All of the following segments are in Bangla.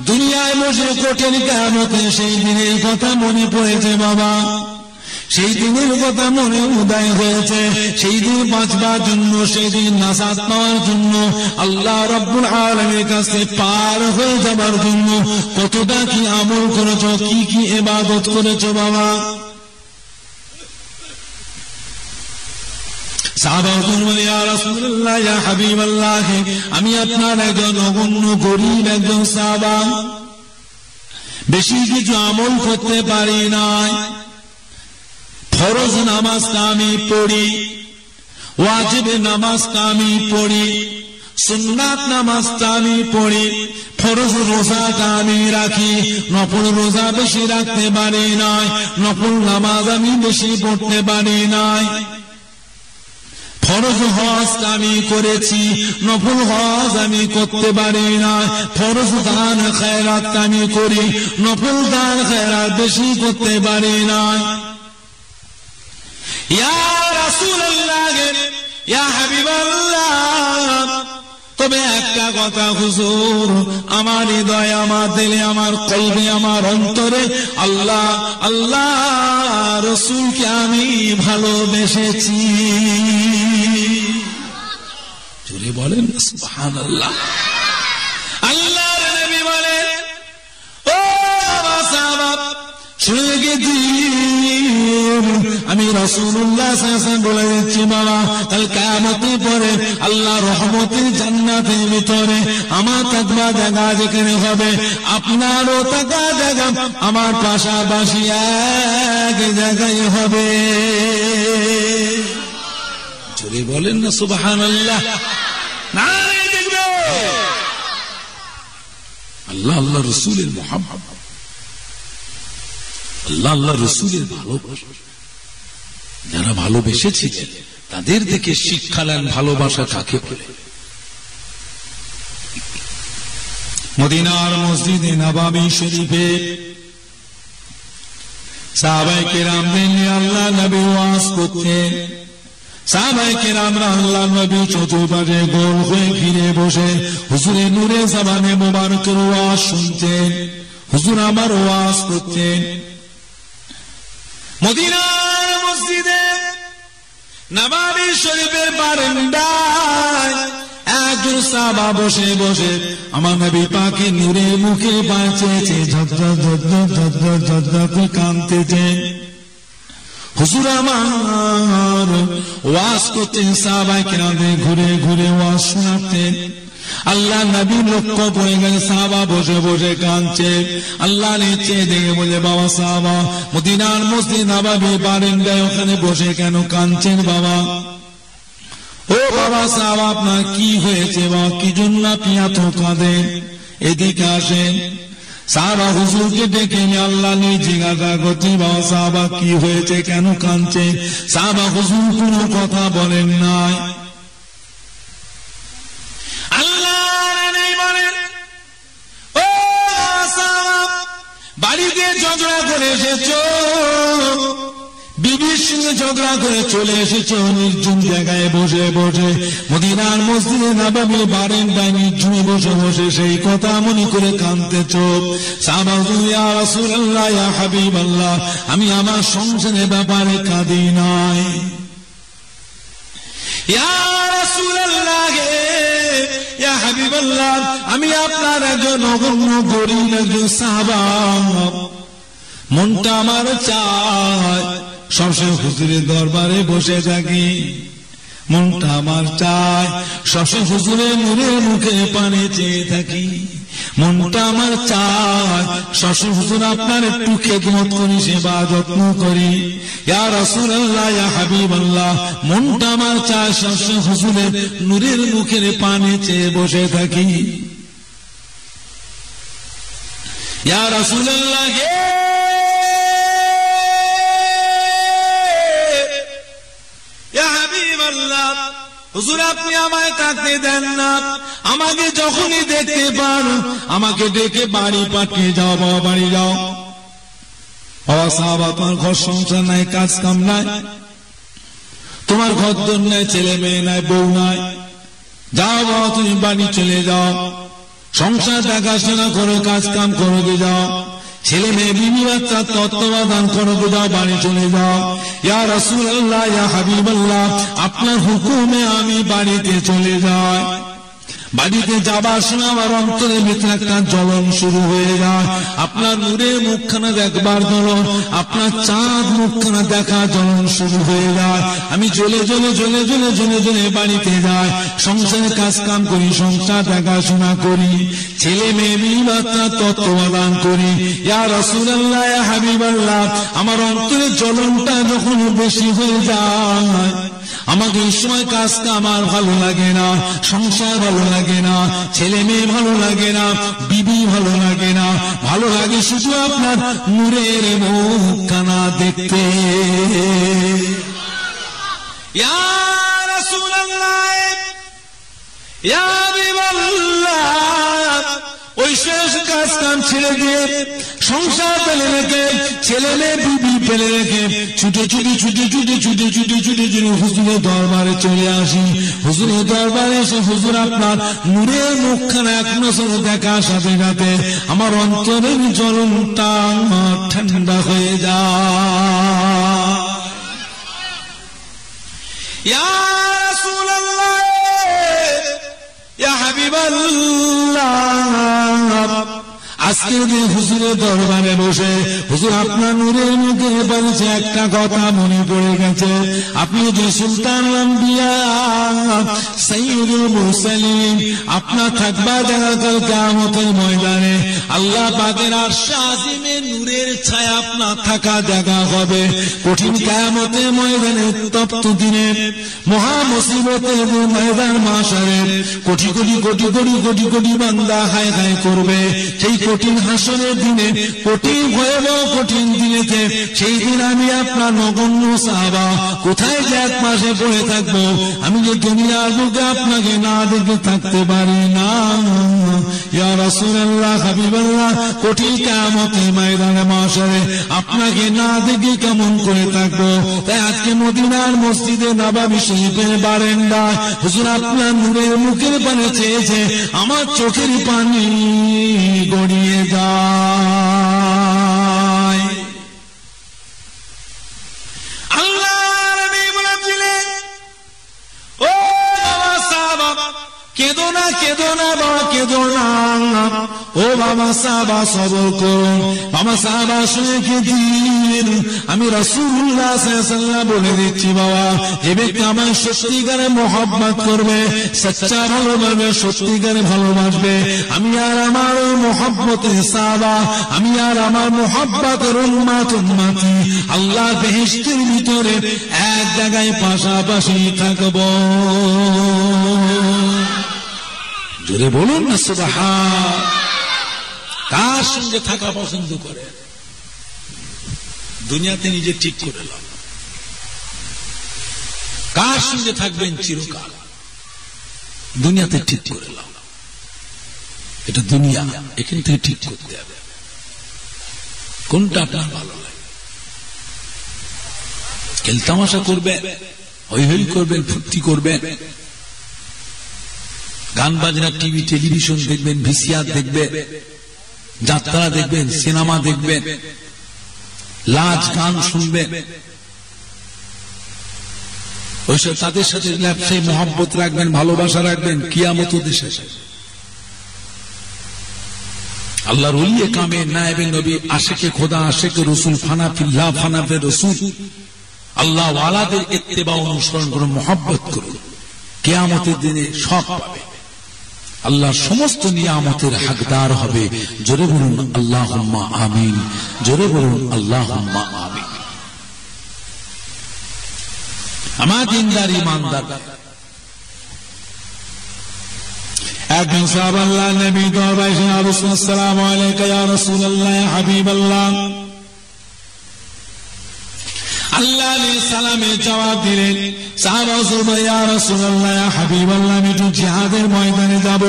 দুনিয়ায় বসে কঠিন কিয়ামতে সেই দিনের কথা মনে পড়েছে বাবা, সেই দিনের কথা মনে উদয় হয়েছে। সেই দিন বাঁচবার জন্য, সেই দিন নাজাত পাওয়ার জন্য, আল্লাহ রাব্বুল আলামিনের কাছে পার হয়ে যাবার জন্য কতটা কি আমল করেছো, কি কি ইবাদত করেছো বাবা। সাহাবাগণ বলে, ইয়া রাসূলুল্লাহ, ইয়া হাবিবাল্লাহ, আমি আপনার একজন অগণ্য গরীব একজন সাহাবা, বেশি কিছু আমল করতে পারি নাই। ফরজ নামাজটা আমি পড়ি, ওয়াজিব নামাজটা আমি পড়ি, সুন্নাত নামাজটা আমি পড়ি, ফরজ রোজাটা আমি রাখি, নফল রোজা বেশি রাখতে পারি নাই, নফল নামাজ আমি বেশি পড়তে পারি নাই। ফরজ হজটা আমি করেছি, নফল হজ আমি করতে পারি না। ফরজ দান খায়রাত আমি করি, নফল দান খায়রাত বেশি করতে পারি না। ইয়া রাসূলুল্লাহ, ইয়া হাবিবাল্লাহ, তবে একটা কথা হুজুর, আমার হৃদয়ে, আমার দিলে, আমার কলবে, আমার অন্তরে আল্লাহ আল্লাহ রাসূলকে আমি ভালোবেসেছি। জোরে বলেন সুবহানাল্লাহ। আল্লাহর নবী বলেন, ও সাহাবা শুনে গেছি, আমি রাসূলুল্লাহ সাল্লাল্লাহু আলাইহি ওয়াসাল্লাম বলে দিচ্ছি বাবা, কাল কিয়ামতের পরে আল্লাহ রহমতের জান্নাতের ভিতরে আমার তাকবা জায়গা যেখানে হবে, আপনারও তাকবা জায়গা আমার পাশাপাশি এক জায়গায় হবে। জোরে বলেন না সুবহানাল্লাহ। নারে দেখবে আল্লাহ আল্লাহ রাসূলের মুহাব্বত, আল্লাহ আল্লাহ রাসূলের ভালোবাসা। যারা ভালোবেসেছিলেন তাদের থেকে শিক্ষা নেন ভালোবাসা কাকে বলে। মদিনার মসজিদে নববী শরীফে সাহাবায়ে কেরামদের নিয়ে আল্লাহ নবী ওয়াজ করতেন। সাহাবায়ে কেরামরা আল্লাহ নবী চতুর্পাশে গোল হয়ে ঘিরে বসে হুজুরের নূরে জবানে মোবারকের ওয়াজ শুনতেন, হুজুর আমার ওয়াজ করতেন। মদিনার মসজিদে নববী শরীফের বারান্দায় একজন সাহাবা বসে বসে আমার নবী পাকের নূরের মুখে বাঁচেছে, ঝরঝর ঝরঝর ঝরঝর ঝরঝর করে কাঁদতেছেন। হুজুর আমার ওয়াজ করতেন, সাহাবায়ে কেরামদের ঘুরে ঘুরে ওয়াজ শোনাতেন। আল্লাহ নবী লক্ষ্য পড়ে গেল, সাহাবা বসে বসে কাঁদছে। আল্লাহ নিচে দেখে বলে, বাবা সাহাবা, মদিনার মসজিদ নববী বারান্দায় ওখানে বসে কেন কাঁদছেন বাবা? ও বাবা সাহাবা, আপনার কি হয়েছে বাবা, কি জন্য আপনি এত কাঁদেন? এদিকে আসেন। সাহাবা হুজুরকে ডেকে নিয়ে আল্লাহ নিয়ে জিজ্ঞাসা করছে, বাবা সাহাবা কি হয়েছে, কেন কাঁদছে? সাহাবা হুজুর কোনো কথা বলেন নাই। বাড়িতে ঝগড়া করে এসেছো, বিবির সঙ্গে ঝগড়া করে চলে এসেছো, নির্জন জায়গায় বসে বসে মদিনার মসজিদে নববী বারান্দায় নির্জনে বসে বসে সেই কথা মনে করে কাঁদতেছো। সাহাবা বললেন, ইয়া রাসূলুল্লাহ, ইয়া হাবিবাল্লাহ, আমি আমার সংসারের ব্যাপারে কাঁদি নাই। ইয়া রাসূলুল্লাহ, ইয়া হাবিবাল্লাহ, আমি আপনার একজন অগণ্য গরীব একজন সাহাবা, মনটা আমার চায় সবসময় হুজুরের দরবারে বসে থাকি, মনটা আমার চায় সবসময় হুজুরের নূরের মুখে পানি চেয়ে থাকি, মনটা আমার চায় সবসময় হুজুর আপনার একটু খেদমত করি, সেবা যত্ন করি। ইয়া রাসূলুল্লাহ, ইয়া হাবিবাল্লাহ, মনটা আমার চায় সবসময় হুজুরের নূরের মুখের পানি চেয়ে বসে থাকি। ইয়া রাসূলুল্লাহ, ইয়া হাবিবাল্লাহ, হুজুর আপনি আমায় থাকতে দেন না, আমাকে যখনই দেখতে পান আমাকে ডেকে বাড়ি পাঠিয়ে যাও, বাবা বাড়ি যাও। বাবা সাহাবা, তোমার ঘর সংসার নাই, কাজ কাম নাই, তোমার ঘর দর নাই, ছেলে মেয়ে নাই, বউ নাই, যাও বাবা তুমি বাড়ি চলে যাও। সংসার দেখাশোনা করো, কাজ কাম করো গে যাও, ছেলে মেয়ে বিবি বাচ্চা তত্ত্বাবধান করো গে যাও, বাড়ি চলে যাও। ইয়া রাসূলুল্লাহ, ইয়া হাবিবাল্লাহ, আপনার হুকুমে আমি বাড়িতে চলে যাই। বাড়িতে যাবার সময় আমার অন্তরের ভিতরে একটা জ্বলন শুরু হয়ে যায়। আপনার নূরের মুখখানা দেখবার জ্বলন, আপনার চাঁদ মুখখানা দেখা জ্বলন শুরু হয়ে যায়। আমি জ্বলে জ্বলে জ্বলে জ্বলে জ্বলে জ্বলে বাড়িতে যাই, সংসারের কাজ কাম করি, সংসার দেখাশোনা করি, ছেলে মেয়ে বিবি বাচ্চা তত্ত্বাবধান করি। ইয়া রাসূলুল্লাহ, ইয়া হাবিবাল্লাহ, আমার অন্তরের জ্বলনটা যখন বেশি হয়ে যায়, আমাকে এই সময় কাজ কাম আর ভালো লাগে না, সংসার ভালো লাগে না, ছেলে মেয়ে ভালো লাগে না, বিবি ভালো লাগে না, ভালো লাগে শুধু আপনার নূরের মুখখানা দেখতে। ইয়া রাসূলুল্লাহ, ইয়া হাবিবাল্লাহ, ওই শেষ কাজ কাম ছেড়ে দিয়ে, সংসার ফেলে রেখে, ছেলে মেয়ে বিবি ফেলে রেখে, ছুটে ছুটে ছুটে ছুটে ছুটে ছুটে ছুটে ছুটে হুজুরের দরবারে চলে আসি। হুজুরের দরবারে এসে হুজুর আপনার নূরের মুখখানা এক নজর দেখার সাথে সাথে আমার অন্তরের জ্বলনটা ঠান্ডা হয়ে যায়। ইয়া রাসূলুল্লাহ, ইয়া হাবিবাল্লাহ, আজকে হুজুরের দরবারে বসে হুজুর আপনার নূরের মুখে বলছে একটা কথা মনে পড়ে গেছে। আপনি যে সুলতান আম্বিয়া সাইয়্যিদুল মুরসালিন, আপনার থাকবা জায়গা কাল কিয়ামতের ময়দানে আল্লাহ পাকের আরশে আজিমে নূরের ছায়া আপনার থাকা জায়গা হবে। কঠিন কিয়ামতের ময়দানে, তপ্ত দিনে, মহা মুসিবতের ময়দান মাশারের কোটি কোটি কোটি কোটি কোটি কোটি বান্দা হায় হায় করবে। সেই কঠিন হাসরের দিনে, কঠিন ভয়াবহ কঠিন দিনেতে, সেই দিন আমি আপনার নগণ্য সাহাবা কোথায় যে এক মাসে পড়ে থাকবো, আমি যে দুনিয়ার বুকে আপনাকে না দেখে থাকতে পারি না। ইয়া রাসূলুল্লাহ, হাবিবাল্লাহ, কঠিন কিয়ামতের ময়দানে মাশারে আপনাকে না দেখে কেমন করে থাকবো? তাই আজকে মদিনার মসজিদে নববী শরীফের বারান্দায় হুজুর আপনার নূরের মুখের পানে চেয়েছে, আমার চোখের পানি গড়িয়ে যায়। আল্লাহ নবী বলেছিলেন, ও বাবা সাহাবা, কেঁদো না কেঁদো না বাবা, কেঁদো না। ও বাবা সাহাবা, সবর করুন। বাবা সাহাবা শুনে দিন, আমি রাসূলুল্লাহ সাল্লাল্লাহু আলাইহি ওয়াসাল্লাম বলে দিচ্ছি বাবা, যে ব্যক্তি আমার সত্যিকারে মহব্বত করবে, সচ্চা ভালোবাসবে, সত্যিকারে ভালোবাসবে, আমি আর আমার ওই মহব্বতের সাহাবা, আমি আর আমার মহব্বতের উম্মতি আল্লাহ বেহেশতের ভিতরে এক জায়গায় পাশাপাশি থাকব। জোরে বলুন না সুবহান। কার সঙ্গে থাকা পছন্দ করে? দুনিয়াতে নিজে ঠিক করে নাও, কার সঙ্গে থাকবেন চিরকাল, দুনিয়াতে ঠিক করে নাও। এটা দুনিয়া, এখান থেকে ঠিক করতে হবে কোনটা আপনার ভালো লাগে। খেলতামাশা করবেন, হই হই করবেন, ফুর্তি করবেন, গান বাজনা, টিভি টেলিভিশন দেখবেন, ভিসিআর দেখবেন, যাত্রা দেখবেন, সিনেমা দেখবেন, লাজ গান শুনবেন, ওইসব তাদের সাথে ব্যবসায়ী মহব্বত রাখবেন, ভালোবাসা রাখবেন। কিয়ামত দেশে আল্লাহর ওলিয়ে কামে, নায়েবে নবী, আশিকে খোদা, আশিকে রসুল, ফানা ফিল্লাহ, ফানা ফির রসুল, আল্লাহ ওয়ালাদের ইত্তেবা অনুসরণ করুন, মহব্বত করুন। কিয়ামতের দিনে সব পাবে, আল্লাহ সমস্ত নিয়ামতের হকদার হবে। জোরে বলুন আল্লাহুম্মা আমিন, জোরে বলুন আল্লাহুম্মা আমিন। আমার দিনদার ইমানদার একজন সাহাবা আল্লাহ নবী দরবারে এসে, আসসালামু আলাইকা ইয়া রাসূলুল্লাহ, ইয়া হাবিবাল্লাহ। আল্লাহ সালামের জবাব দিলেন। সাহাবা বললেন, ইয়া রাসূলুল্লাহ, ইয়া হাবিবাল্লাহ, আমি একটু জিহাদের ময়দানে যাব,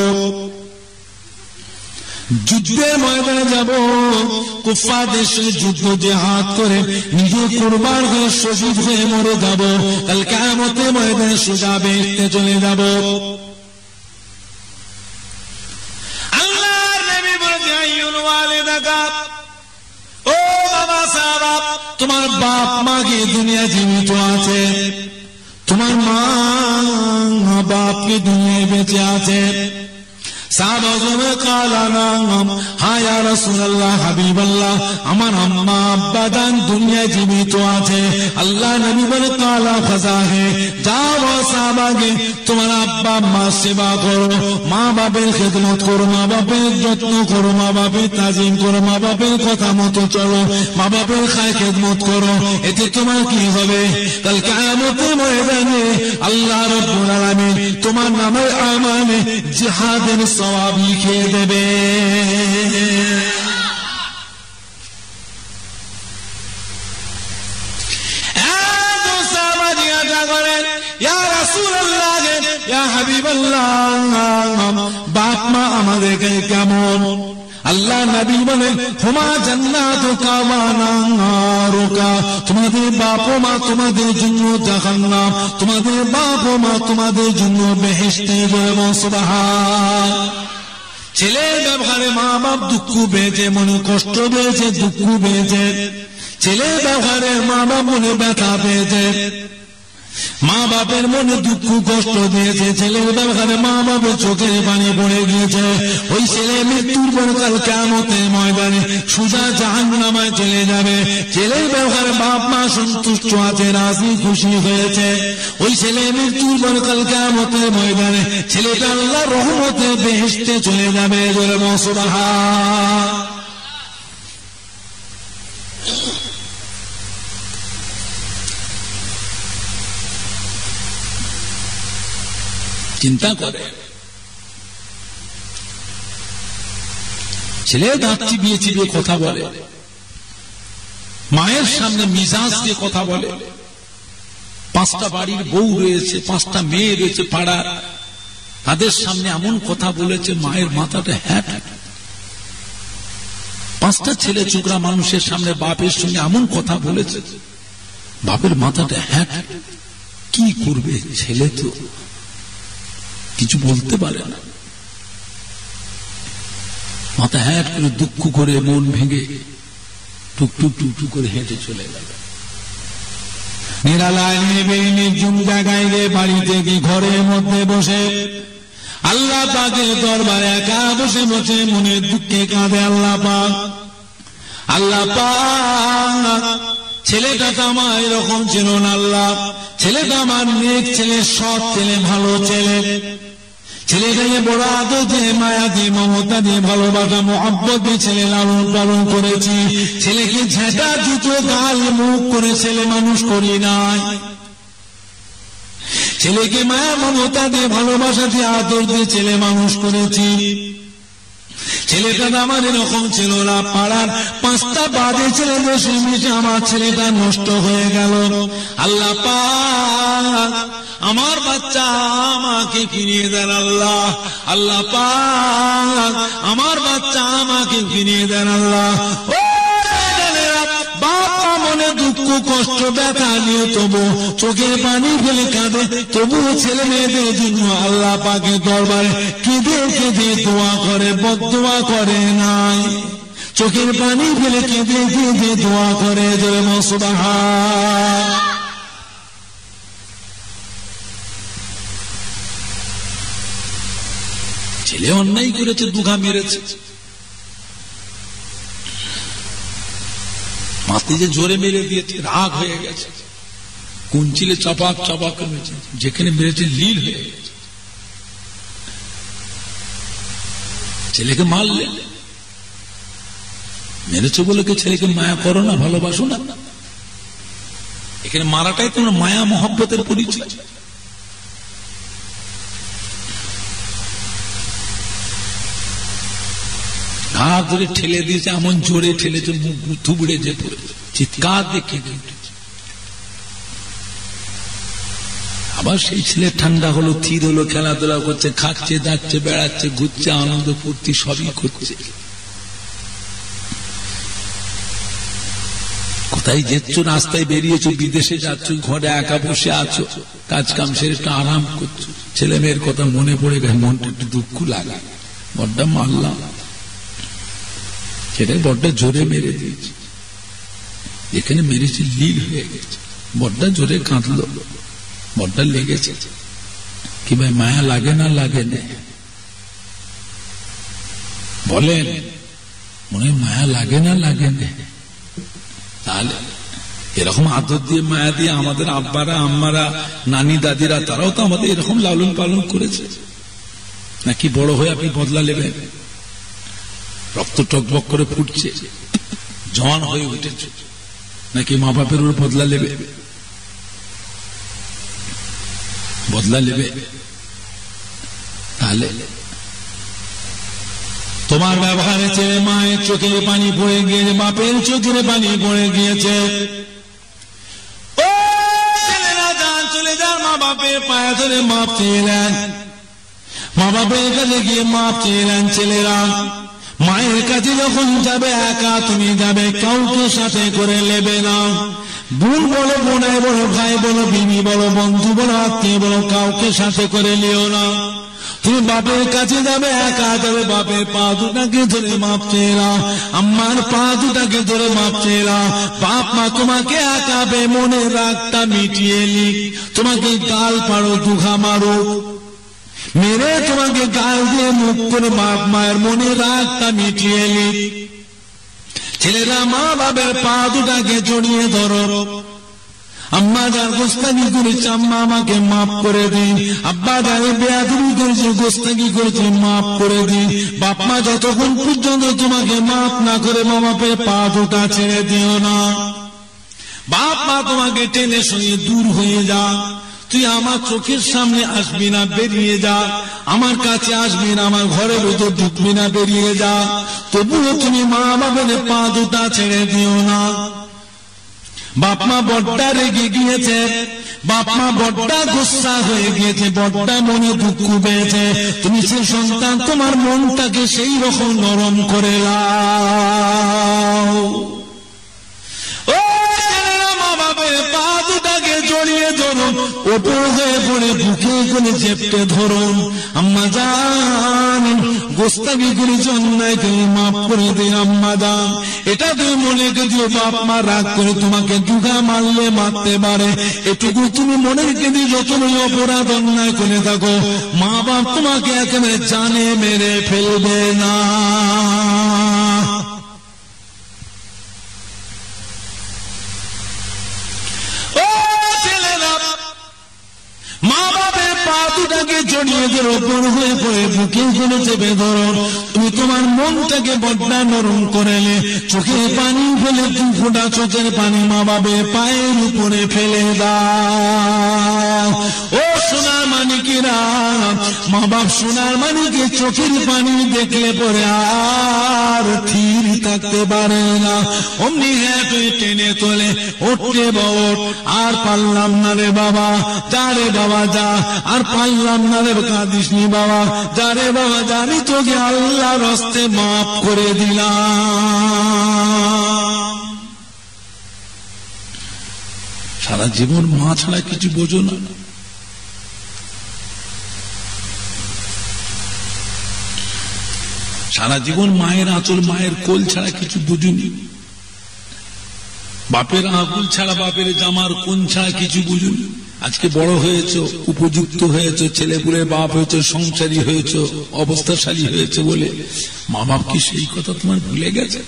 যুদ্ধের ময়দানে যাব, কুফফারদের সঙ্গে যুদ্ধ জিহাদ করে নিজে কুরবান হয়ে শহীদ হয়ে মরে যাব, কাল কিয়ামতের ময়দানে সোজা বেহেশতে চলে যাব। আল্লাহ টাকা। ও বাবা সাহাবা, তোমার বাপ মা কি দুনিয়া জীবিত আছে? তোমার মা বাপ কি দুনিয়ায় বেঁচে আছে? সাহাবা বলে কালা নাম, হ্যাঁ ইয়া রাসূলুল্লাহ, হাবিবাল্লাহ, আমার আম্মা আব্বা দান দুনিয়ায় জীবিত আছে। আল্লাহ নবী বলে কালা ফাজাহে, যাও সাহাবাকে তোমার আব্বা মা সেবা করো, মা বাপের খেদমত করো, মা বাপের যত্ন করো, মা বাপের তাজিম করো, মা বাপের কথা মতো চলো, মা বাপের খায় খেদমত করো। এতে তোমার কি হবে? কাল কিয়ামতের ময়দানে আল্লাহ রাব্বুল আলামিন তোমার নামে আমানে জিহাদের সওয়াব লিখে দেবে। বাপ মা আমাদেরকে কেমন? আল্লাহ নবী বলেন হুমা জান্নাতুকা ওয়া নারুকা, তোমাদের বাপ মা তোমাদের জন্য জাহান্নাম, তোমাদের বাপ মা তোমাদের জন্য বেহেশতে যাবে। সুবহান। ছেলের ব্যবহারে মা বাপ দুঃখ পেয়েছে, মনে কষ্ট পেয়েছে, দুঃখ পেয়েছে। ছেলের ব্যবহারে মা বাপ মনে ব্যথা পেয়েছে, মা বাপের মনে দুঃখ কষ্ট দিয়েছে। ছেলের ব্যবহারে মা বাপের চোখে পানি পড়ে গিয়েছে। ওই ছেলে মৃত্যুর পর কাল কিয়ামতের ময়দানে সোজা জাহান্নামে চলে যাবে। ছেলের ব্যবহারে বাপ মা সন্তুষ্ট আছে, রাজি খুশি হয়েছে। ওই ছেলে মৃত্যুর পর কাল কিয়ামতের ময়দানে ছেলেটা আল্লাহর রহমতে বেহেশতে চলে যাবে। জোরে বলো সুবহান। চিন্তা করে, ছেলে দাঁত চিবিয়ে চিবিয়ে কথা বলে, মায়ের সামনে মিজাজ দিয়ে কথা বলে। 5টা বাড়ির বউ রয়েছে, 5টা মেয়ে রয়েছে পাড়ার, তাদের সামনে এমন কথা বলেছে মায়ের মাথাটা হ্যাট। 5টা ছেলে চোখরা মানুষের সামনে বাপের সঙ্গে এমন কথা বলেছে, বাপের মাথাটা হ্যাট। কি করবে? ছেলে তো কিছু বলতে পারে না, মাথা হ্যাট করে দুঃখ করে মন ভেঙে টুকটুক টুকটুক করে হেঁটে চলে গেল। নিরালায় নির্জুম জায়গায় গিয়ে বাড়িতে কি ঘরের মধ্যে বসে আল্লাহ পাকের দরবারে একা বসে বসে মনের দুঃখে কাঁদে আল্লাহ পাক। আল্লাহ পাক, ছেলেটা তো আমার এরকম ছিল না আল্লাহ, ছেলেটা আমার নেক ছেলে, সৎ ছেলে, ভালো ছেলে। ছেলেটাকে বড় আদর দিয়ে, মায়া দিয়ে, মমতা দিয়ে, ভালোবাসা মহব্বত দিয়ে ছেলে লালন পালন করেছি। ছেলেকে ঝেঁটা জুতো গাল মুখ করে ছেলে মানুষ করি নাই। ছেলেকে মায়া মমতা দিয়ে, ভালোবাসা দিয়ে, আদর দিয়ে ছেলে মানুষ করেছি। ছেলেটা আমার এরকম ছিল না। পাড়ার 5টা বাজে ছেলে বসে মিশে আমার ছেলেটা নষ্ট হয়ে গেল। আল্লাহ পাক, আমার বাচ্চা আমাকে ফিরিয়ে দেন আল্লাহ। আল্লাহ পাক, আমার বাচ্চা আমাকে ফিরিয়ে দেন আল্লাহ। বাবা মনে দুঃখ কষ্ট ব্যথা নিয়ে তবু চোখের পানি ফেলে কাঁদে, তবুও ছেলে মেয়েদের জন্য আল্লাহ পাকের দরবারে কেঁদে কেঁদে দোয়া করে, বদদোয়া করে নাই। চোখের পানি ফেলে কেঁদে কেঁদে দোয়া করে। জোরে বলো সুবহান। ছেলে অন্যায় করেছে, দুঘা মেরেছে, মাথে যে জোরে মেরে দিয়েছে, রাগ হয়ে গেছে, কুঞ্চিলে চাপাক চাপাক মেরেছে, যেখানে মেরেছে লীল হয়ে গেছে। ছেলেকে মারলে, মেরেছো বলে কি ছেলেকে মায়া করো না, ভালোবাসো না? এখানে মারাটাই তোমার মায়া মহব্বতের পরিচয়। হাত ধরে ঠেলে দিয়েছে, এমন জোরে ঠেলেছে মুখ থুবড়ে যে পড়েছে, চিৎকার দেখে উঠেছে। আবার সেই ছেলে ঠান্ডা হলো, স্থির হলো, খেলাধুলা করছে, খাচ্ছে, যাচ্ছে, বেড়াচ্ছে, ঘুরছে, আনন্দ ফুর্তি সবই করছে। কোথায় যাচ্ছ? রাস্তায় বেরিয়েছো, বিদেশে যাচ্ছ, ঘরে একা বসে আছো, কাজ কাম সেরে একটু আরাম করছো, ছেলে মেয়ের কথা মনে পড়ে গেছে, মনটা একটু দুঃখ লাগে, বড্ড মারলাম। সেটাই বড্ড জোরে মেরে দিয়েছে, এখানে মেরেছে লীল হয়ে গেছে, বড্ড জোরে কাঁদলো, বড্ড লেগেছে। কি ভাই মায়া লাগে না লাগে না? বলেন, মনে মায়া লাগে না লাগে না? তাহলে এরকম আদর দিয়ে মায়া দিয়ে আমাদের আব্বারা আম্মারা নানি দাদিরা তারাও তো আমাদের এরকম লালন পালন করেছে। নাকি বড় হয়ে আপনি বদলা নেবেন? রক্ত টকবক করে ফুটছে, জওয়ান হয়ে উঠেছে, নাকি মা বাপের উপর বদলা নেবে? বদলা নেবে? তাহলে তোমার ব্যবহারে ছেলে মায়ের চোখের পানি পড়ে গিয়েছে, বাপের চোখের পানি পড়ে গিয়েছে। ও ছেলেরা যান, চলে যান, মা বাপের পায়ে ধরে মাপ চেয়েলেন, মা বাপের কাছে গিয়ে মাপ চেয়েলেন। ছেলেরা মায়ের কাছে যখন যাবে একা তুমি যাবে, কাউকে সাথে করে নেবে না। বোন বলো, বোনাই বলো, ভাই বলো, বিবি বলো, বন্ধু বলো, আত্মীয় বলো, কাউকে সাথে করে নিও না। তুমি বাপের কাছে যাবে একা যাবে, বাপের পা দুটাকে ধরে মাপ চেয়েলা, আম্মার পা দুটাকে ধরে মাপ চেয়েলা। বাপ মা তোমাকে একাবে, মনের রাগটা মিটিয়ে নিক, তোমাকে গাল পাড়ো, দুঘা মারো, মেরে তোমাকে গাল দিয়ে মুখ করে বাপ মায়ের মনের রাগটা মিটিয়ে নিক। ছেলেরা মা বাপের পা দুটাকে জড়িয়ে ধরো। আম্মা যার গোস্তাকি করেছে, আম্মা আমাকে মাফ করে দিন। আব্বা যার বেয়াদবি করেছে, গোস্তাকি করেছে, মাফ করে দিন। বাপ মা যতক্ষণ পর্যন্ত তোমাকে মাফ না করে মা বাপের পা দুটা ছেড়ে দিও না। বাপ মা তোমাকে টেনে সরিয়ে দূর হয়ে যা, তুই আমার চোখের সামনে আসবি না, বেরিয়ে যা, আমার কাছে আসবি না, আমার ঘরের ভিতর ঢুকবি না, বেরিয়ে যা। তবুও তুমি মা বাপের পা দুটা ছেড়ে দিও না। বাপ মা বড্ডা রেগে গিয়েছে, বাপ মা বড্ডা গুসা হয়ে গিয়েছে, বড্ডা মনে দুঃখ পেয়েছে। তুমি সে সন্তান, তোমার মনটাকে সেই রকম নরম করে লাও। ও ছেলেরা মা বাপের পা দুটাকে জড়িয়ে ধরুন, ওপর হয়ে পড়ে বুকে করে চেপটে ধরুন। আম্মা জান গোস্তাকি করেছে, অন্যায় করে মাফ করে দিন আম্মা জান। এটা তুমি মনে করছো বাপ মা রাগ করে তোমাকে দুঘা মারলে মারতে পারে, এটুকু তুমি মনে রেখে দিও। তুমি অপরাধ অন্যায় করে থাকো, মা বাপ তোমাকে একেবারে জানে মেরে ফেলবে না। মা বাপের পা দুটাকে জড়িয়ে ধরো, ওপর হয়ে পড়ে বুকে করে চেপে ধরো। তুমি তোমার মনটাকে বড্ডা নরম করেলে, চোখের পানি ফেলে, দু ফোঁটা চোখের পানি মা বাপের পায়ের উপরে ফেলে দাও। ও সোনার মানিকেরা, মা বাপ সোনার মানিকে চোখের পানি দেখলে পরে আর থির থাকতে পারে না, অমনি হ্যাঁ টেনে তোলে, ওঠে বট, আর পারলাম না রে বাবা, যারে বাবা যা, আর পারলাম না রে, কাঁদিস নি বাবা, যারে বাবা জানি তোকে আল্লাহর হস্তে মাফ করে দিলাম। সারা জীবন মা ছাড়া কিছু বোঝো না, সারা জীবন মায়ের আঁচল, মায়ের কোল ছাড়া কিছু বুঝুনি, বাপের আঁচল ছাড়া, বাপের জামার কোন ছাড়া কিছু বুঝুনি। আজকে বড় হয়েছ, উপযুক্ত হয়েছ, ছেলেপুলের বাপ হয়েছ, সংসারী হয়েছ, অবস্থাশালী হয়েছে বলে মা বাপ কি সেই কথা তোমার ভুলে গেছে?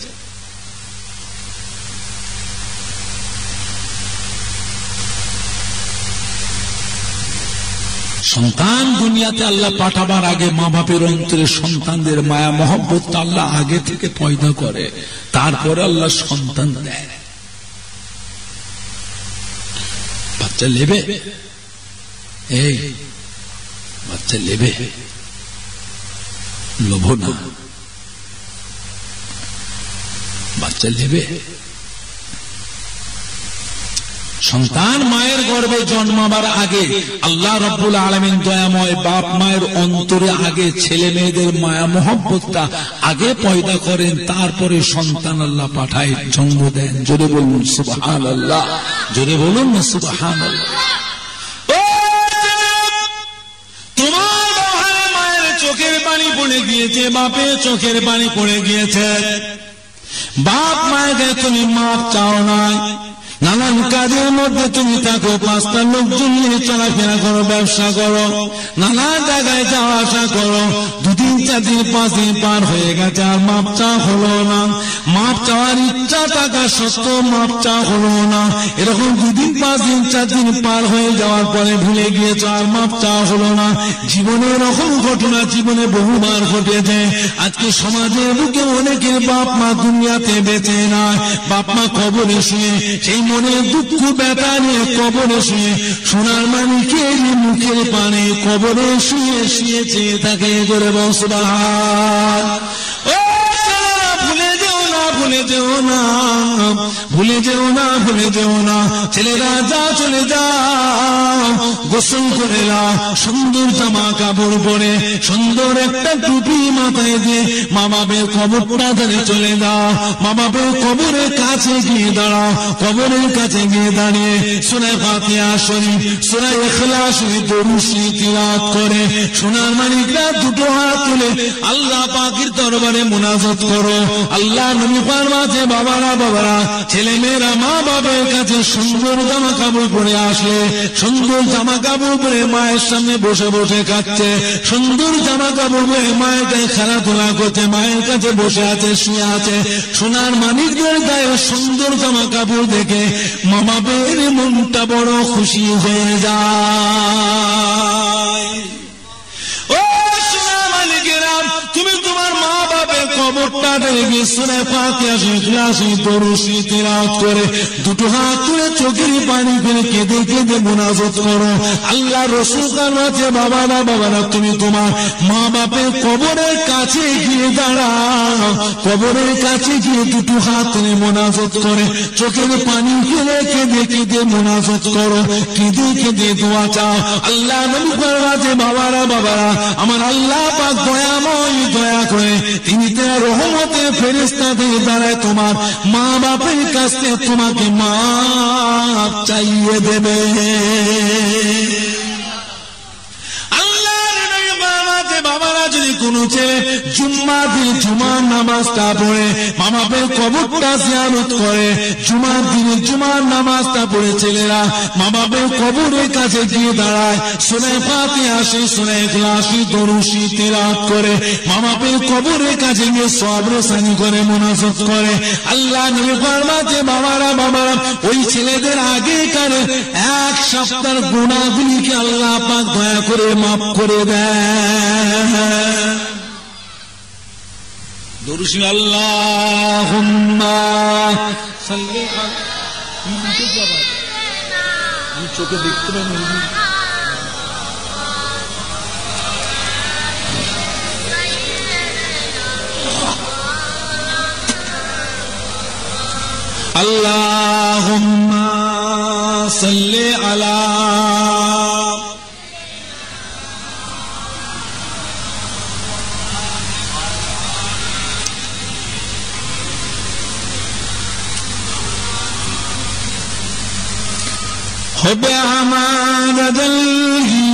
সন্তান দুনিয়াতে আল্লাহ পাঠাবার আগে মা বাপের অন্তরে সন্তানদের মায়া মহব্বত আল্লাহ আগে থেকে পয়দা করে, তারপরে আল্লাহ সন্তান দেয়। বাচ্চা নেবে, এই বাচ্চা নেবে, লোভ না, বাচ্চা নেবে। সন্তান মায়ের গর্ভে জন্মাবার আগে আল্লাহ রাব্বুল আলামিন দয়াময় বাপ মায়ের অন্তরে আগে ছেলে মেয়েদের মায়া মহব্বতটা আগে পয়দা করেন, তারপরে সন্তান আল্লাহ পাঠায়, জন্ম দেন। জোরে বলুন সুবহানাল্লাহ, জোরে বলুন না সুবহানাল্লাহ। তোমার মায়ের চোখের পানি পড়ে গিয়েছে, বাপের চোখের পানি পড়ে গিয়েছে, বাপ মায়ের তুমি মাপ চাও না, নানান কাজের মধ্যে তুমি থাকো, 5টা লোকজন নিয়ে চলাফেরা করো, ব্যবসা করো, নানা জায়গায় যাওয়া আসা করো, 2 দিন 4 দিন 5 দিন পার হয়ে গেছে, আর মাপ চাওয়া হলো না। মাপ চাওয়ার ইচ্ছা থাকা সত্ত্বেও মাপ চাওয়া হলো না। এরকম 2 দিন 5 দিন 4 দিন পার হয়ে যাওয়ার পরে ভুলে গিয়েছ, আর মাপ চাওয়া হলো না। জীবনে এরকম ঘটনা জীবনে বহুবার ঘটেছে। আজকে সমাজের বুকে অনেকের বাপ মা দুনিয়াতে বেঁচে নাই, বাপ মা কবরে শুয়ে, সেই মনে দুঃখ ব্যথা নিয়ে কবরে শুয়ে, সোনার মানিকের মুখের পানে কবরে শুয়ে শুয়ে চেয়ে থাকে। করে বসবাস ও ভুলে যেও না, ভুলে যেও না, ভুলে যেও না, ভুলে যেও না। ছেলেরা যা চলে যাও, গোসল করে নাও, সুন্দর জামা কাপড় পরে, সুন্দর একটা টুপি মাথায় দিয়ে মা বাপের কবরটা ধরে চলে যাও। মা বাপের কবরের কাছে গিয়ে দাঁড়াও, কবরের কাছে গিয়ে দাঁড়িয়ে সূরা ফাতিহা শরীফ, সূরা ইখলাস শরীফ দরুদ শরীফ তিলাওয়াত করে সোনার মানিকরা 2 হাত তুলে আল্লাহ পাকের দরবারে মুনাজাত করো। আল্লাহ নবী ফরমাতে, বাবারা বাবারা, ছেলে মেয়েরা মা বাবার কাছে সুন্দর জামা কাপড় পরে আসলে, সুন্দর জামা কাপড় পরে মায়ের সামনে বসে বসে খাচ্ছে, সুন্দর জামা কাপড় পরে মায়ের গায়ে খেলাধুলা করছে, মায়ের কাছে বসে আছে, শুয়ে আছে। সোনার মানিকদের গায়ে সুন্দর জামা কাপড় দেখে মা বাবার মনটা বড় খুশি হয়ে যায়। ও সোনার মালিকেরা, তুমি তোমার মা বাবার কবরটা দেখে সূরা ফাতিহা ইখলাস দরুদ শরীফ তিলাওয়াত করে 2 হাত তুলে চোখের পানি ফেলে কেঁদে কেঁদে মুনাজাত করো। আল্লাহ রাসূল বলেছে, বাবারা বাবারা, তুমি তোমার মা বাপের কবরের কাছে গিয়ে দাঁড়াও, কবরের কাছে গিয়ে 2 হাত তুলে মুনাজাত করে চোখের পানি ফেলে কেঁদে কেঁদে মুনাজাত করো, কেঁদে কেঁদে দোয়া চাও। আল্লাহ নবী বলেছে, বাবারা বাবারা, আমার আল্লাহ পাক দয়াময়, দয়া করে তিনি তার রহমতের ফেরেশতা দিয়ে দাঁড়ায় তোমার মা বাপের কাছে তোমাকে মাপ চাইয়ে দেবে। বাবারা, যদি কোন ছেলে জুম্মার দিনে জুমার নামাজটা পড়ে মা বাপের কবরটা জিয়ারত করে, জুমার দিনে জুমার নামাজটা পড়ে ছেলেরা মা বাপের কবরের কাছে গিয়ে দাঁড়ায়, সূরা ফাতিহা সূরা ইখলাস দরুদ শরীফ তিলাওয়াত করে মা বাপের কবরের কাছে গিয়ে সওয়াব রসানি করে, মুনাজাত করে। আল্লাহ নবী ফরমাতে, বাবারা বাবারা, ওই ছেলেদের আগেকার 1 সপ্তাহের গুনাহগুলিকে আল্লাহ পাক দয়া করে মাফ করে দেয়। দরুদ শরীফ আল্লাহুম্মা সাল্লি আলা, আমি চোখে দেখতে পাই না। আল্লাহুম্মা সাল্লি আলা हुब हमारा दिल ही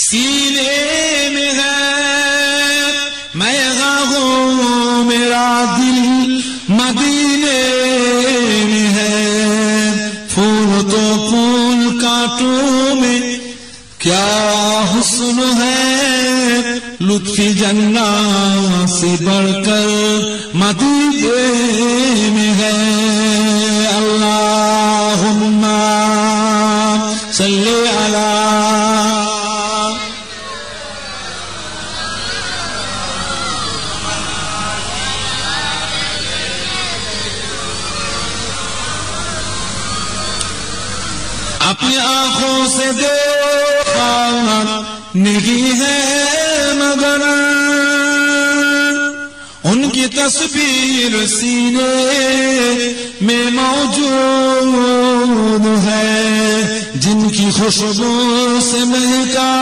सीने में है, मैं हूँ मेरा दिल मदीने में है। फूल तो फूल कांटों में क्या हुस्न है, लुत्फ़ी जन्नत से बढ़कर मदीने में है। अल्लाहुम्मा सल्ली अला, अपनी आंखों से देखा नहीं है मगर उनकी तस्वीर सीने में मौजूद है, जिनकी खुशबू से महका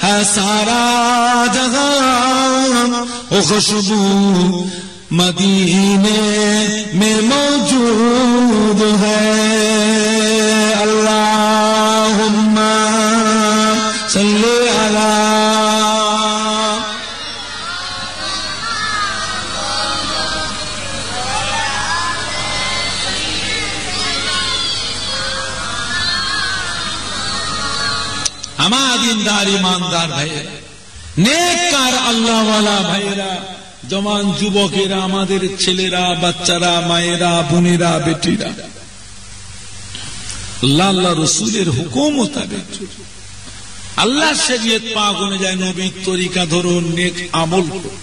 है सारा जहां, वो खुशबू मदीने में मौजूद है। अल्लाहुम्मा सल्ली अला, আমার দিনদার ইমানদার ভাইয়েরা, নেককার আল্লাহওয়ালা ভাইয়েরা, জওয়ান যুবকেরা, আমাদের ছেলেরা, বাচ্চারা, মায়েরা, বোনেরা, বেটিরা, আল্লাহ আল্লাহ রসুলের হুকুম মোতাবেক আল্লাহ শরীয়ত পাক অনুযায়ী নবীর তরিকা ধরুন, নেক আমল করুন,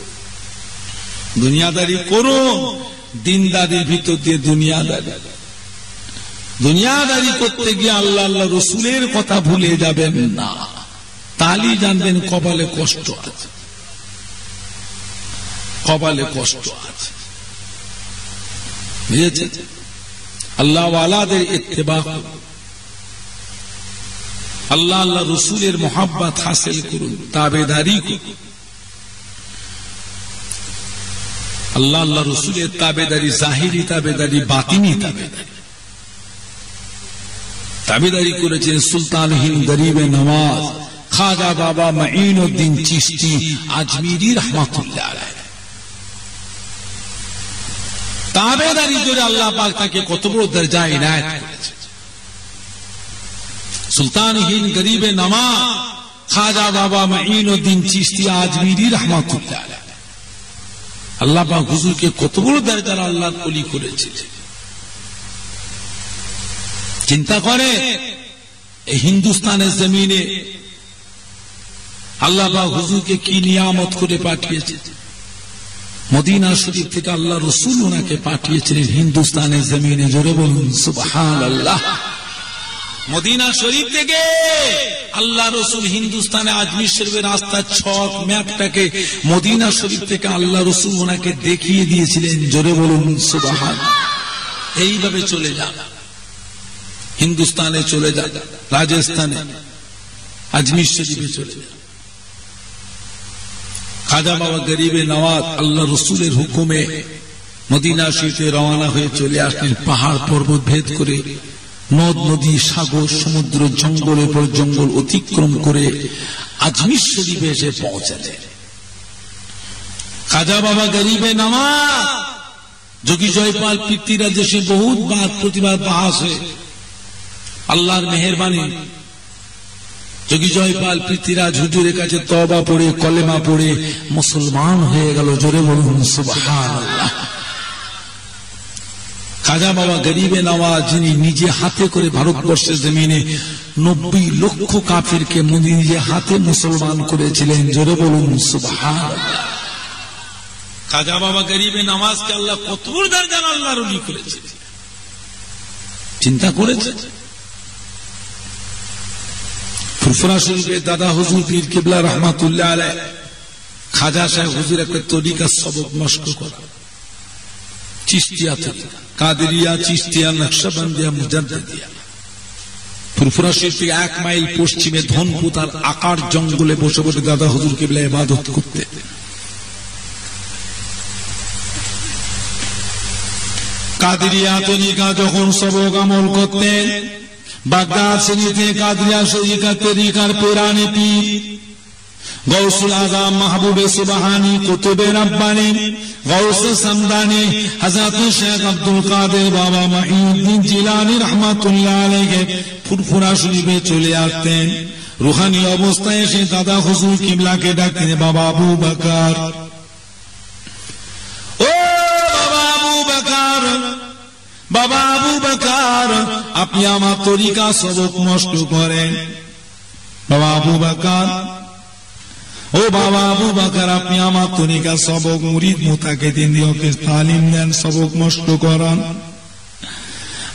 দুনিয়াদারি করুন। দিনদারির ভিতর দিয়ে দুনিয়াদারি করতে গিয়ে আল্লাহ আল্লাহ রসুলের কথা ভুলে যাবেন না, তাহলেই জানবেন কপালে কষ্ট আছে, কপালে কষ্ট আছে। বুঝেছেন? আল্লাহ ওয়ালাদের ইত্তেবা করুন, আল্লাহ আল্লাহ রসুলের মোহাব্বত হাসিল করুন, তাবেদারি করুন। আল্লাহ আল্লাহ রসুলের তাবেদারি, জাহিরি তাবেদারি, বাতিনি তাবেদারি। তাবেদারি করেছেন সুলতান হিন্দ গরিবে নওয়াজ খাজা বাবা মাঈনুদ্দিন চিশতি আজমিরি রহমাতুল্লাহ আলাইহি। তাবেদারি করে আল্লাহ পাক তাকে কত বড় দরজা ইনায়েত করেছে। সুলতান হিন্দ গরিবে নওয়াজ খাজা বাবা মাঈনুদ্দিন চিশতি আজমিরি রহমাতুল্লাহ আলাইহি, আল্লাহ পাক হুজুরকে কত বড় দরজার আল্লাহর ওলি করেছে। চিন্তা করে এই হিন্দুস্তানের জমিনে আল্লাহ পাক হুজুরকে কি নিয়ামত করে পাঠিয়েছে। মদিনা শরীফ থেকে আল্লাহ রসুল ওনাকে পাঠিয়েছিলেন হিন্দুস্তানের জমিনে। জোরে বলুন সুবহানাল্লাহ। মদিনা শরীফ থেকে আল্লাহ রসুল হিন্দুস্তানে আজমির শরীফের রাস্তার ছক ম্যাপটাকে মদিনা শরীফ থেকে আল্লাহ রসুল ওনাকে দেখিয়ে দিয়েছিলেন। জোরে বলুন সুবহানাল্লাহ। এইভাবে চলে যান, হিন্দুস্তানে চলে যান, রাজস্থানে আজমির শরীফে চলে যান। খাজা বাবা গরিবে নওয়াজ আল্লাহ রসুলের হুকুমে মদিনা শরীফে রওনা হয়ে চলে আসলেন। পাহাড় পর্বত ভেদ করে, নদ নদী, সাগর, সমুদ্র, জঙ্গলের পর জঙ্গল অতিক্রম করে আজমির শরীফে এসে পৌঁছালেন। খাজা বাবা গরিবে নওয়াজ যোগী জয়পাল পৃথ্বীরাজ এসে বহুত বার প্রতিবার বাহাস হয়ে আল্লাহর মেহেরবানি যোগী জয়পাল পৃথ্বীরাজ হুজুরের কাছে তওবা পড়ে কলেমা পড়ে মুসলমান হয়ে গেল। জোরে বলুন সুবহানাল্লাহ। খাজা বাবা গরিবে নওয়াজ যিনি নিজে হাতে করে ভারতবর্ষের জমিনে 90 লক্ষ কাফিরকে নিজে হাতে মুসলমান করেছিলেন। জোরে বলুন সুবহানাল্লাহ। খাজা বাবা গরিবে নওয়াজকে আল্লাহ কত বড় দরজার আল্লাহর ওলি করেছে, চিন্তা করেছে? ফুরফুরা শরীফের দাদা হুজুর পীর কিবলা রহমাতুল্লাহ আলাইহি খাজা সাহেব হুজুর একটা তরিকা সবক মশক করা, চিশতিয়া তরিকা, কাদেরিয়া, চিশতিয়া, নকশবন্দিয়া, মুজাদ্দিদিয়া। ফুরফুরা শরীফ থেকে 1 মাইল পশ্চিমে ধনপুতার আকার জঙ্গলে বসে বসে দাদা হুজুর কিবলা ইবাদত করতেন। কাদেরিয়া তরিকা যখন সবক আমল করতেন, বাগদাদ শরীফে কাদেরিয়া তরিকার পুরানে পীর গৌসুল আজম মাহবুবে সুবহানি কুতুবে রব্বানি গৌসে সামদানি হযরত শেখ আব্দুল কাদের বাবা মাঈনুদ্দিন জিলানী রাহমাতুল্লাহ আলাইহি ফুরফুরা শরীফে চলে আসতেন। রুহানি অবস্থায় এসে দাদা হুজুর কিবলাকে ডাকতেন, বাবা আবু বকর, ও বাবা আবু বকর, বাবা আবু বকর, আপনি আমার তরিকা সবক নষ্ট করেন। বাবা আবু বকর, ও বাবা আবু বকর, আপনি আমার তরিকা সবক মুরিদ মুতাকিদিন দিওকে তালিম দেন, সবক নষ্ট করান।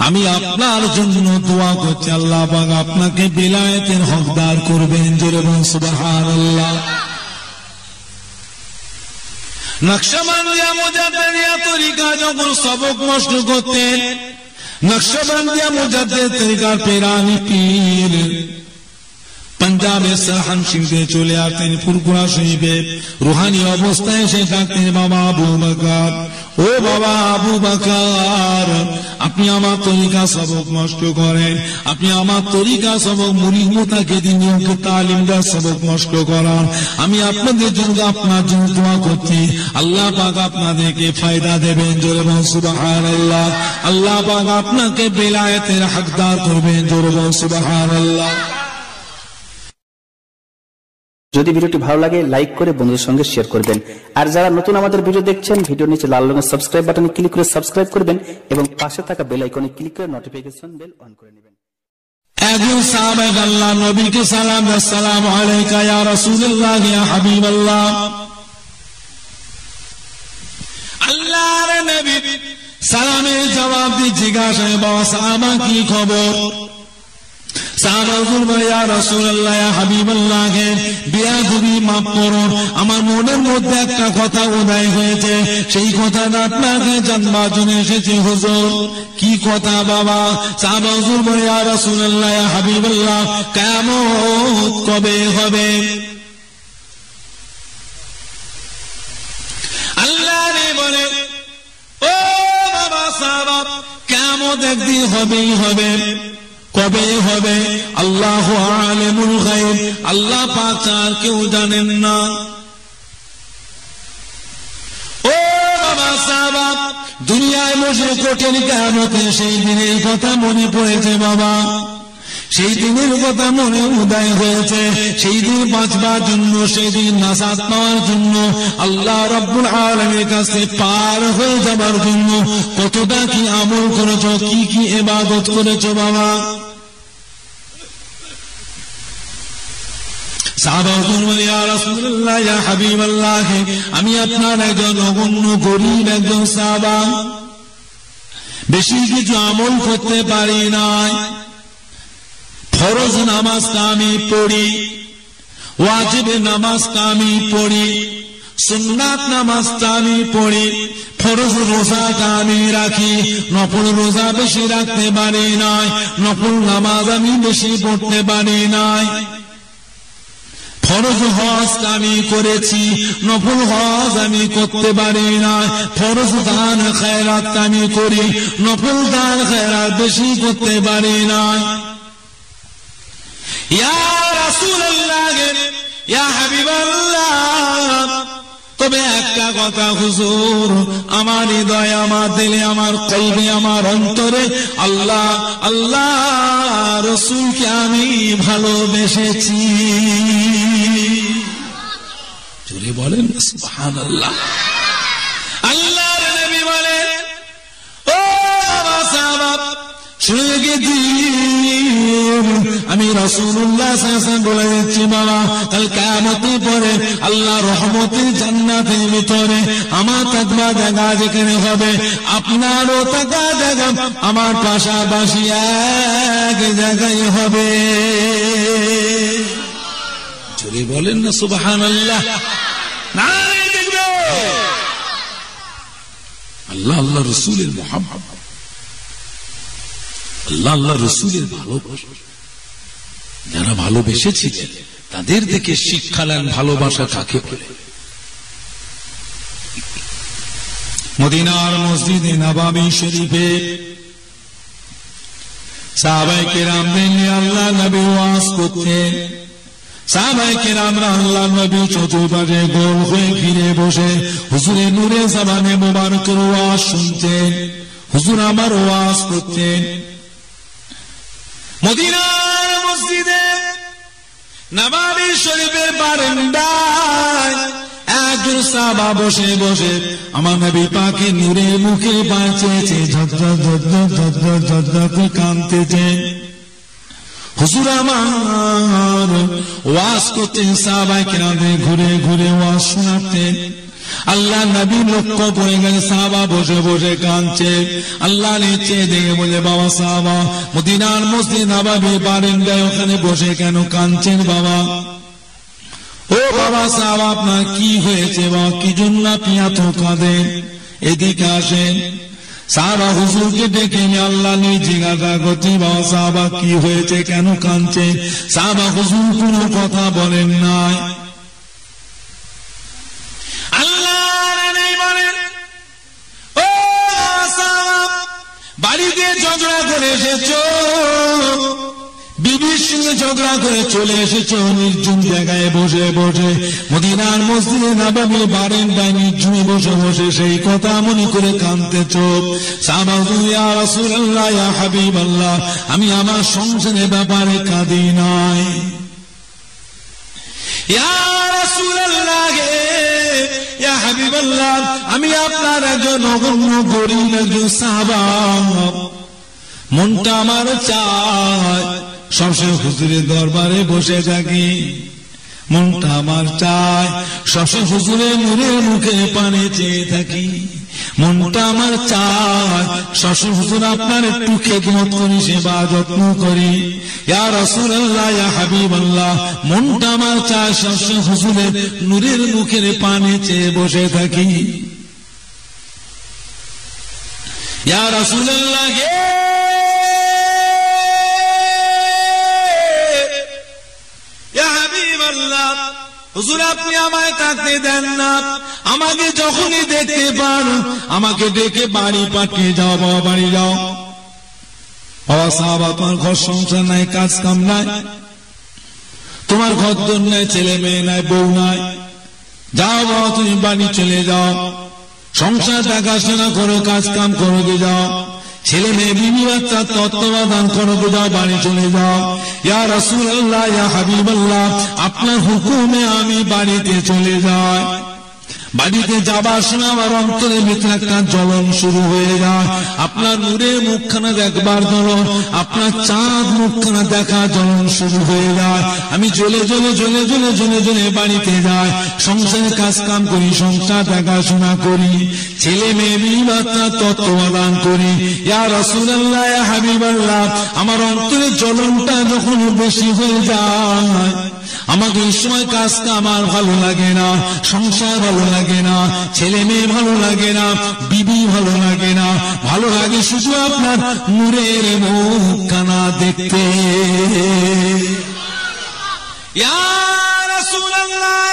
আমি আপনার জন্য দোয়া করছি, আল্লাহ পাক আপনাকে বিলায়েতের হকদার করবেন। জোরে বলুন সুবহানাল্লাহ। নকশবন্দিয়া মুজাদ্দিদিয়া তরিকা যখন সবক নষ্ট করতেন, নকশবন্দিয়া মুজাদ্দিদ তরিকার পেরানি পীর পাঞ্জাবে সাহান সিংহে চলে আসতেন। ফুরফুরা শরীফে রুহানি অবস্থায় এসে ডাকতেন, বাবা আবু বকর, ও বাবা আবু বকর, আপনি আমার তরিকা সবক নষ্ট করেন, আপনি আমার তরিকা সবক মুরিদ মুতাকিদিন দিওকে তালিম দেন, সবক নষ্ট করান। আমি আপনাদের জন্য আপনার জন্য দোয়া করছি, আল্লাহ পাক আপনাদেরকে ফায়দা দেবেন। জোরে বলুন সুবহানাল্লাহ। আল্লাহ পাক আপনাকে বেলায়েতের হকদার করবেন। জোরে বলুন সুবহানাল্লাহ। যদি ভিডিওটি ভালো লাগে লাইক করে বন্ধুদের সঙ্গে শেয়ার করবেন। আর যারা নতুন আমাদের ভিডিও দেখছেন, ভিডিওর নিচে লাল রঙের সাবস্ক্রাইব বাটনে ক্লিক করে সাবস্ক্রাইব করবেন এবং পাশে থাকা বেল আইকনে ক্লিক করে নোটিফিকেশন বেল অন করে নেবেন। একজন সাহাবা আল্লাহ নবীকে সালাম, আসসালামু আলাইকা ইয়া রাসূলুল্লাহ ইয়া হাবিবাল্লাহ। আল্লাহর নবী সালামের জবাব দিয়ে জিজ্ঞাসা বাবা সাহাবা কি খবর? সাহাবা বললেন ইয়া রাসূলুল্লাহ ইয়া হাবিবাল্লাহ, বিয়াদবি মাফ করুন, আমার মনের মধ্যে একটা কথা উদয় হয়েছে, সেই কথাটা আপনাকে জানবার জন্য এসেছি হুজুর। কি কথা বাবা? সাহাবা বললেন ইয়া রাসূলুল্লাহ ইয়া হাবিবাল্লাহ, কিয়ামত কবে হবে? আল্লাহ বলে ও বাবা সাহাবা, কিয়ামত একদিন হবেই হবে। কবে হবে? আল্লাহু আলিমুল গায়ব, আল্লাহ পাক ছাড়া কেউ জানেন না। ও বাবা সাহাবা, দুনিয়ায় বসে কঠিন কিয়ামতে সেই দিনের কথা মনে পড়েছে বাবা, সেই দিনের কথা মনে উদয় হয়েছে। সেই দিন বাঁচবার জন্য, সেই দিন নাজাত পাওয়ার জন্য, আল্লাহ রাব্বুল আলামিনের কাছে পার হয়ে যাবার জন্য কতটা কি আমল করেছো, কি কি ইবাদত করেছো বাবা? সাহাবা বললেন ইয়া রাসূলুল্লাহ ইয়া হাবিবাল্লাহ, আমি আপনার একজন অগণ্য গরীব একজন সাহাবা, বেশি কিছু আমল করতে পারি না। ফরজ নামাজটা আমি পড়ি, ওয়াজিব নামাজটা আমি পড়ি, সুন্নাত নামাজটা আমি পড়ি, ফরজ রোজাটা আমি রাখি, নফল রোজা বেশি রাখতে পারি নাই, নফল নামাজ আমি বেশি পড়তে পারি নাই। ফরজ হজ আমি করেছি, নফল হজ আমি করতে পারি না। ফরজ দান খায়রাত আমি করি, নফল দান খায়রাত বেশি করতে পারি না। ইয়া রাসূলুল্লাহ ইয়া হাবিবাল্লাহ, তবে একটা কথা হুজুর, আমার হৃদয়ে, আমার দিলে, আমার কলবে, আমার অন্তরে আল্লাহ আল্লাহ রাসূলকে আমি ভালোবেসেছি। জোরে বলেন সুবহানাল্লাহ। আল্লাহর নবী বলে ও বাবা সাহাবা, শুনে গেছি আমি রাসূলুল্লাহ সাল্লাল্লাহু আলাইহি ওয়াসাল্লাম বলে দিচ্ছি বাবা, কাল কিয়ামতের পরে আল্লাহ রহমতের জান্নাতের ভিতরে আমার তাকবা জায়গা যেখানে হবে, আপনারও তাকবা জায়গা আমার পাশাপাশি এক জায়গায় হবে। জোরে বলেন না সুবহানাল্লাহ। নারে তাকবীর। আল্লাহ আল্লাহ রাসূলের মুহাব্বত, আল্লাহ আল্লাহ রাসূলের ভালোবাসা, যারা ভালোবেসেছিলেন তাদের থেকে শিক্ষা নেন ভালোবাসা কাকে বলে। মদিনার মসজিদে নববী শরীফে সাহাবায়ে কেরামদের নিয়ে আল্লাহ নবী ওয়াজ করতেন। সাহাবায়ে কেরামরা আল্লাহ নবী চতুর্পাশে গোল হয়ে ঘিরে বসে হুজুরের নূরে জবানে মোবারকের ওয়াজ শুনতেন, হুজুর আমার ওয়াজ করতেন। মদিনার মসজিদে নববী শরীফের বারান্দায় একজন সাহাবা বসে বসে আমার নবী পাকের নূরে মুখে বাঁচেছে, ঝরঝর ঝরঝর ঝরঝর ঝরঝর করে কাঁদতেছে। হুজুর আমার ওয়াজ করতেন, সাহাবায়ে কেরামদের ঘুরে ঘুরে ওয়াজ শোনাতেন। আল্লাহ নবী লক্ষ্য করে গেছে সাহাবা বসে বসে কাঁদছে। আল্লাহ নিচে দেখে বলে বাবা সাহাবা, মদিনার মসজিদ নববী বারান্দায় ওখানে বসে কেন কাঁদছেন বাবা? ও বাবা সাহাবা, আপনার কি হয়েছে বাবা, কি জন্য আপনি এত কাঁদেন? এদিকে আসেন। সাহাবা হুজুরকে ডেকে নিয়ে আল্লাহ নিয়ে জিজ্ঞাসা করছি বাবা সাহাবা কি হয়েছে, কেন কাঁদছে? সাহাবা হুজুর কোনো কথা বলেন নাই। বাড়িতে ঝগড়া করে এসেছো, বিবির সঙ্গে ঝগড়া করে চলে এসেছো, নির্জন জায়গায় বসে বসে মদিনার মসজিদে নববী বারান্দায় নির্জনে বসে বসে সেই কথা মনে করে কাঁদতেছো। সাহাবা ইয়া রাসূলুল্লাহ ইয়া হাবিবাল্লাহ, আমি আমার সংসারের ব্যাপারে কাঁদি নাই, ইয়া রাসূলুল্লাহ, ইয়া হাবিবাল্লাহ, আমি আপনার একজন অগণ্য গরীব একজন সাহাবা, মনটা আমার চায় সবসময় হুজুরের দরবারে বসে থাকি, মনটা আমার চায় সবসময় হুজুরের নূরের মুখে পানি চেয়ে থাকি, মনটা আমার চায় সবসময় হুজুর আপনার একটু খেদমত করি, সেবা যত্ন করি। ইয়া রাসূলুল্লাহ, ইয়া হাবিবাল্লাহ, মনটা আমার চায় সবসময় হুজুরের নূরের মুখের পানি চেয়ে বসে থাকি। ইয়া রাসূলুল্লাহ, হুজুর আপনি আমায় থাকতে দেন না, আমাকে যখনই দেখতে পান আমাকে ডেকে বাড়ি পাঠিয়ে যাও, বাবা বাড়ি যাও। বাবা সাহাবা, তোমার ঘর সংসার নাই, কাজ কাম নাই, তোমার ঘর দর নাই, ছেলে মেয়ে নাই, বউ নাই, যাও বাবা তুমি বাড়ি চলে যাও, সংসার দেখাশোনা করো, কাজ কাম করো, যাও, ছেলে মেয়ে বিবি বাচ্চা তত্ত্বাবধান করো, যাও, বাড়ি চলে যাও। ইয়া রাসূলুল্লাহ, ইয়া হাবিবাল্লাহ, আপনার হুকুমে আমি বাড়িতে চলে যাই। বাড়িতে যাবার সময় আমার অন্তরের ভিতরে একটা জ্বলন শুরু হয়ে যায়, আপনার নূরের মুখখানা দেখবার জ্বলন, আপনার চাঁদ মুখখানা দেখা জ্বলন শুরু হয়ে যায়। আমি জ্বলে জ্বলে জ্বলে জ্বলে জ্বলে জ্বলে বাড়িতে যাই, সংসারে কাজ কাম করি, সংসার দেখাশোনা করি, ছেলে মেয়ে বিবি বাচ্চা তত্ত্বাবধান করি। ইয়া রাসূলুল্লাহ, ইয়া হাবিবাল্লাহ, আমার অন্তরের জ্বলনটা যখন বেশি হয়ে যায়, আমাকে এই সময় কাজ আমার ভালো লাগে না, সংসার ভালো লাগে না, ছেলে মেয়ে ভালো লাগে না, বিবি ভালো লাগে না, ভালো লাগে শুধু আপনার নূরের মুখখানা দেখতে। ইয়া রাসূলুল্লাহ,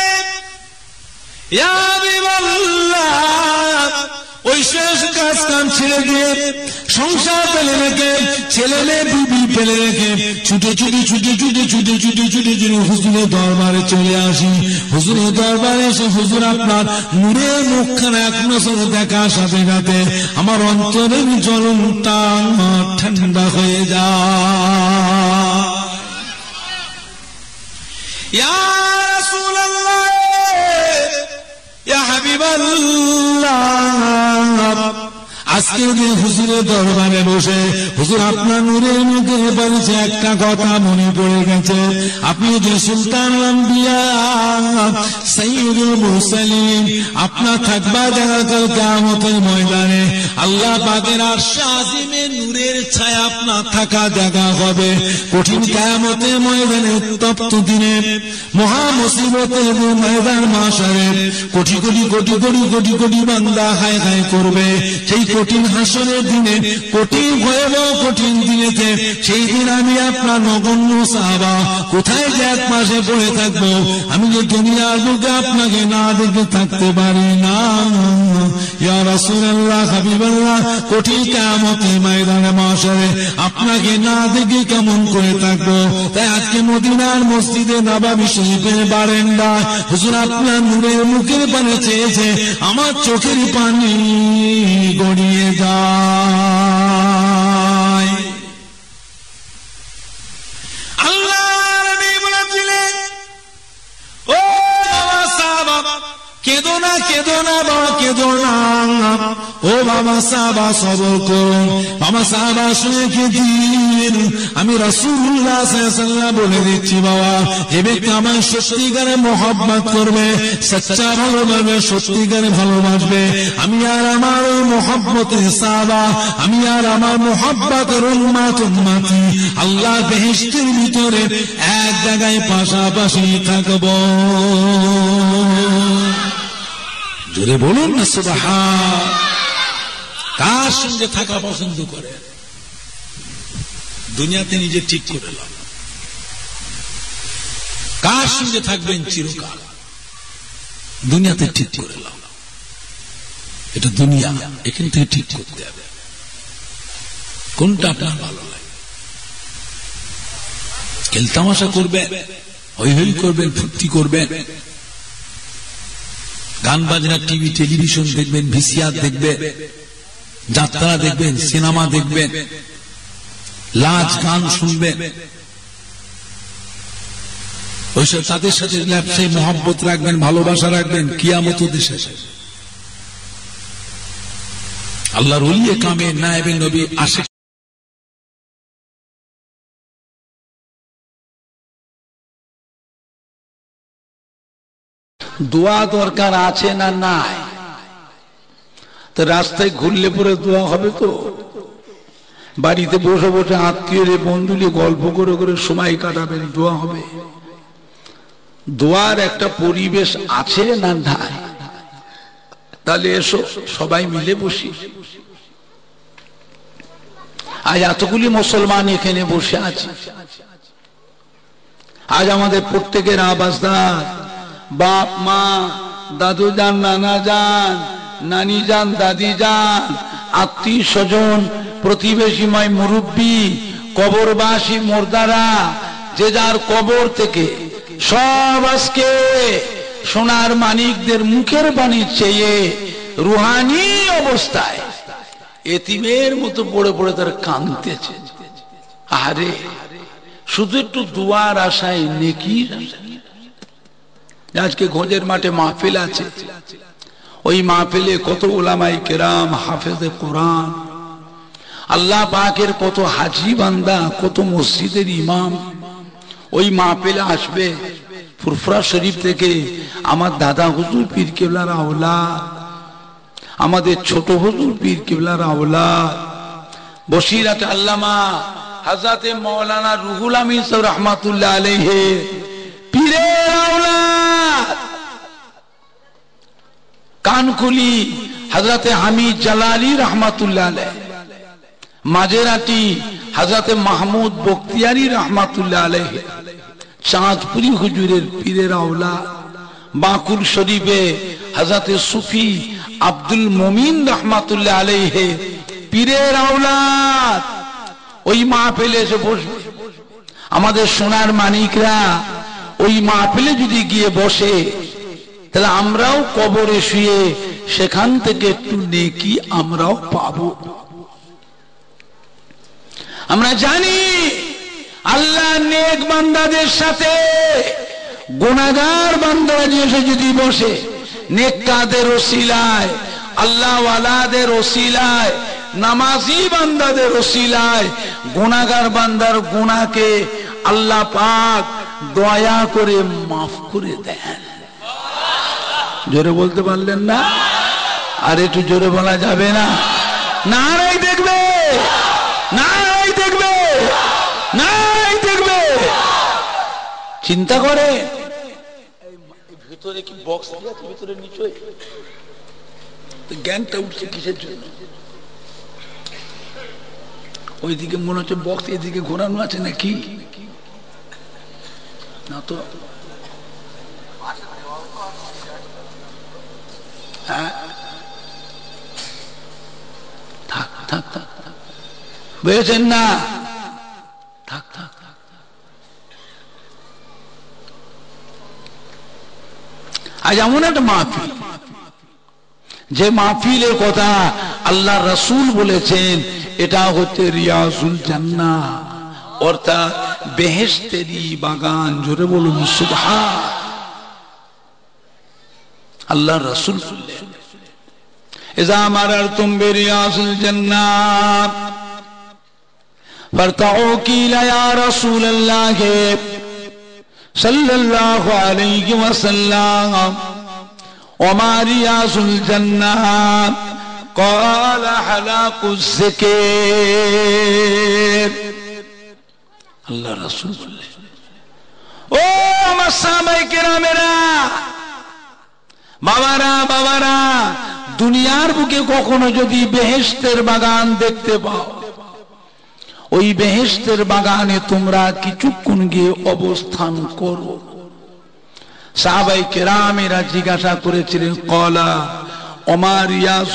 ইয়া হাবিবাল্লাহ, ওই শেষ কাজ কাম ছেড়ে দিয়ে সংসার ফেলে রেখে, ছেলে মেয়ে বিবি ফেলে রেখে ছুটে ছুটে ছুটে ছুটে ছুটে ছুটে ছুটে ছুটে হুজুরের দরবারে চলে আসি। হুজুরের দরবারে এসে হুজুর আপনার নূরের মুখখানা এক নজর দেখার সাথে সাথে আমার অন্তরের জ্বলনটা ঠান্ডা হয়ে যায়। ইয়া রাসূলুল্লাহ, ইয়া হাবিবাল্লাহ, আজকে হুজুরের দরবারে বসে হুজুর আপনার নূরের মুখে বলছে একটা কথা মনে পড়ে গেছে, আপনি যে সুলতান আম্বিয়া সাইয়্যিদুল মুরসালিন, আপনার থাকবা জায়গা কাল কিয়ামতের ময়দানে আল্লাহ পাকের আরশে আজিমে নূরের ছায়া আপনার থাকা জায়গা হবে। কঠিন কিয়ামতের ময়দানে, উত্তপ্ত দিনে, মহা মুসিবতের ময়দান মাশারে কোটি কোটি কোটি কোটি কোটি কোটি বান্দা হায় হায় করবে। সেই কঠিন হাসরের দিনে, কঠিন ভয়াবহ কঠিন দিনেতে, সেই দিন আমি আপনার নগণ্য সাহাবা কোথায় যে এক মাসে পড়ে থাকবো, আমি যে দুনিয়ার বুকে আপনাকে না দেখে থাকতে পারি না। ইয়া রাসূলুল্লাহ, হাবিবাল্লাহ, কঠিন কিয়ামতের ময়দানে মাশারে আপনাকে না দেখে কেমন করে থাকবো। তাই আজকে মদিনার মসজিদে নববী শরীফের বারান্দায় হুজুর আপনার নূরের মুখের পানে চেয়েছে, আমার চোখের পানি গড়িয়ে যায়। আল্লাহর নবী বলেছিলেন, ও বাবা সাহাবা, কেঁদো না কেঁদো না বাবা, কেঁদো না, ও বাবা সাহাবা সবর করুন। বাবা সাহাবা শুনে দিন, আমি রাসূলুল্লাহ সাল্লাল্লাহু আলাইহি ওয়াসাল্লাম বলে দিচ্ছি বাবা, যে ব্যক্তি আমার সত্যিকারে মহব্বত করবে, সচ্চা ভালোবাসবে, সত্যিকারে ভালোবাসবে, আমি আর আমার ওই মহব্বতের সাহাবা, আমি আর আমার মহব্বতের উম্মতি আল্লাহ বেহেশতের ভিতরে এক জায়গায় পাশাপাশি থাকব। জোরে বলুন না সুবহান। কার সঙ্গে থাকা পছন্দ করে? দুনিয়াতে নিজে ঠিক করে লাভ, কার সঙ্গে থাকবেন চিরকাল দুনিয়াতে ঠিক করে লাভ। এটা দুনিয়া, এখান থেকে ঠিক করতে হবে কোনটা আপনার ভালো লাগে। খেলতামাশা করবেন, হই হই করবেন, ফুর্তি করবেন, গান বাজনা, টিভি টেলিভিশন দেখবেন, ভিসিআর দেখবেন, যাত্রা দেখবেন, সিনেমা দেখবেন, লাজ গান শুনবেন, ওইসব তাদের সাথে ব্যবসায়ী মহব্বত রাখবেন, ভালোবাসা রাখবেন, কিয়ামত দেশে আল্লাহর ওলিয়ে কামে নায়েবে নবী আসে। দোয়া দরকার আছে না নাই? তো রাস্তায় ঘুরলে পরে দোয়া হবে? তো বাড়িতে বসে বসে আত্মীয় বন্ধুলি গল্প করে করে সময় কাটাবেন, দোয়া হবে? দোয়ার একটা পরিবেশ আছে না নাই? তাহলে এসো সবাই মিলে বসি। আজ এতগুলি মুসলমান এখানে বসে আছে। আজ আমাদের প্রত্যেকের আবাসদার, বাপ মা, দাদু যান, নানা যান, নানি যান, দাদি যান, আত্মীয় স্বজন, প্রতিবেশীময় মুরব্বী, কবরবাসী মোর্দারা, যে যার কবর থেকে সব আজকে সোনার মানিকদের মুখের বাণী চেয়ে রুহানি অবস্থায় এতিমের মতো পড়ে পড়ে তার কাঁদতেছে। আরে শুধু একটু দুয়ার আশায়, নেকির আশায়। আজকে ঘোজের মাঠে মাহফিল আছে, ওই মাহফিলে কত উলামায়ে কেরাম, হাফেজে কোরআন, আল্লাহ পাকের কত হাজি বান্দা, কত মসজিদের ইমাম ওই মাহফিলে আসবে। ফুরফুরা শরীফ থেকে আমার দাদা হুজুর পীর কেবলার আওলাদ, আমাদের ছোট হুজুর পীর কেবলার আওলাদ, বসিরাত আল্লামা হযরতে মাওলানা রুহুল আমিন সাহেব রাহমাতুল্লাহ আলাইহি পীরের আওলাদ, কানকুলি হযরতে হামিদ জালালি রাহমাতুল্লাহ আলাইহি, মাঝেরাটি হযরতে মাহমুদ বখতিয়ারি রাহমাতুল্লাহ আলাইহি, চাঁদপুরি হুজুরের পীরের আওলাদ, বাকুল শরীফে হযরতে সুফি আব্দুল মুমিন রাহমাতুল্লাহ আলাইহি পীরের আওলাদ ওই মাহফিলে এসে বসবে। আমাদের সোনার মানিকরা ওই মাহফিলে যদি গিয়ে বসে, তাহলে আমরাও কবরে শুয়ে সেখান থেকে একটু নেকি আমরাও পাবো। আমরা জানি আল্লাহ নেক বান্দাদের সাথে গুনাহগার বান্দারা এসে যদি বসে, নেককারদের ওসিলায়, আল্লাহ ওয়ালাদের ওসিলায়, নামাজি বান্দাদের ওসিলায় গুনাহগার বান্দার গুনাহকে আল্লাহ পাক দয়া করে মাফ করে দেন। জোরে বলতে পারলেন না? আর একটু জোরে বলা যাবে না? নারাই দেখবে, নারাই দেখবে, নারাই দেখবে। চিন্তা করে ভিতরে কি বক্স আছে, ভিতরে নিচে জ্ঞানটা উঠছে কিসের জন্য? ওইদিকে মনে হচ্ছে বক্স, এদিকে ঘোরানো আছে নাকি? না তো। হ্যাঁ, থাক থাক থাক, বুঝেছেন না? থাক থাক। আজ এমন একটা মাহফিল, যে মাহফিলের কথা আল্লাহ রাসূল বলেছেন, এটা হচ্ছে রিয়াজুল জান্নাহ, অর্থাৎ বেহেশতেরই বাগান। জোরে বলুন সুবহান। আল্লাহ রাসূল বললেন, ইযা মারারতুম বিরিয়াজুল জান্নাহ ফারতাউ কিলা ইয়া রাসূলুল্লাহ সাল্লাল্লাহু আলাইহি ওয়াসাল্লাম ওমা রিয়াজুল জান্নাহ ক্বালা হালাকুজ যিকির। আল্লাহ রাসূল বললেন, ও আমার সাহাবায়ে কেরামেরা, বাবারা বাবারা, দুনিয়ার বুকে কখনো যদি বেহেশতের বাগান দেখতে পাও, ওই বেহেশতের বাগানে তোমরা কিছুক্ষণ গিয়ে অবস্থান করো। সাহাবায়ে কেরামেরা জিজ্ঞাসা করেছিলেন, ক্বালা ওমা রিয়াজ